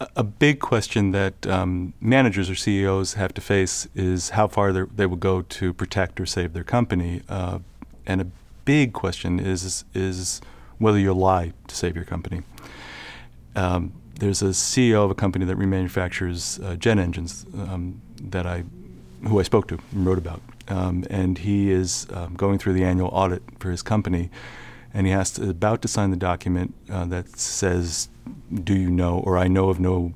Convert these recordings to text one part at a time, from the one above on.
A big question that managers or CEOs have to face is how far they will go to protect or save their company. And a big question is whether you'll lie to save your company. There's a CEO of a company that remanufactures jet engines who I spoke to and wrote about. And he is going through the annual audit for his company, and he about to sign the document that says, do you know, or I know of no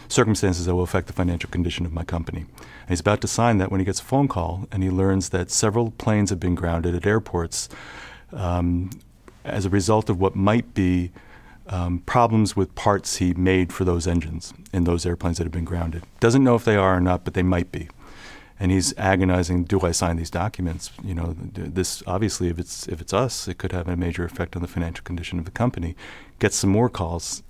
circumstances that will affect the financial condition of my company. And he's about to sign that when he gets a phone call, and he learns that several planes have been grounded at airports as a result of what might be problems with parts he made for those engines in those airplanes that have been grounded. Doesn't know if they are or not, but they might be. And he's agonizing, do I sign these documents? You know, this obviously, if it's us, it could have a major effect on the financial condition of the company. Gets some more calls,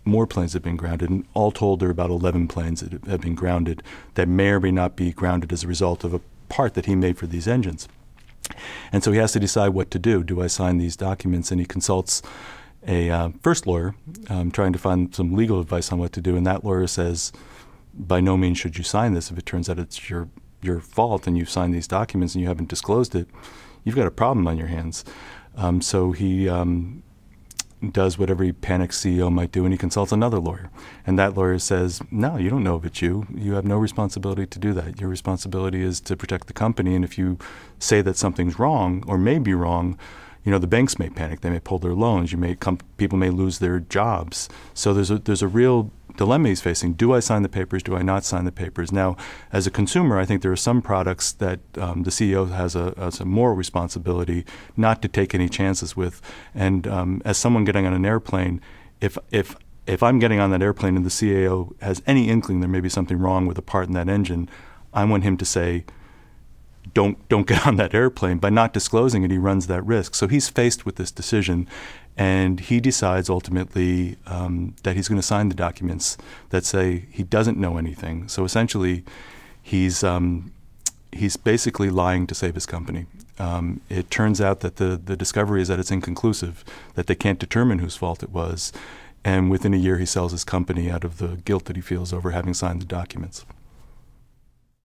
more planes have been grounded, and all told there are about 11 planes that have been grounded that may or may not be grounded as a result of a part that he made for these engines. And so he has to decide what to do. Do I sign these documents? And he consults a first lawyer trying to find some legal advice on what to do, and that lawyer says, by no means should you sign this. If it turns out it's your fault and you've signed these documents and you haven't disclosed it, you've got a problem on your hands. So he does what every panicked CEO might do, and he consults another lawyer. And that lawyer says, no, you don't know if it's you. You have no responsibility to do that. Your responsibility is to protect the company, and if you say that something's wrong or may be wrong, you know, the banks may panic. They may pull their loans. People may lose their jobs. So there's a real dilemma he's facing. Do I sign the papers? Do I not sign the papers? Now, as a consumer, I think there are some products that the CEO has a moral responsibility not to take any chances with. And as someone getting on an airplane, if I'm getting on that airplane and the CEO has any inkling there may be something wrong with a part in that engine, I want him to say, don't get on that airplane. By not disclosing it, he runs that risk. So he's faced with this decision, and he decides ultimately that he's going to sign the documents that say he doesn't know anything. So essentially, he's basically lying to save his company. It turns out that the discovery is that it's inconclusive, that they can't determine whose fault it was, and within a year he sells his company out of the guilt that he feels over having signed the documents.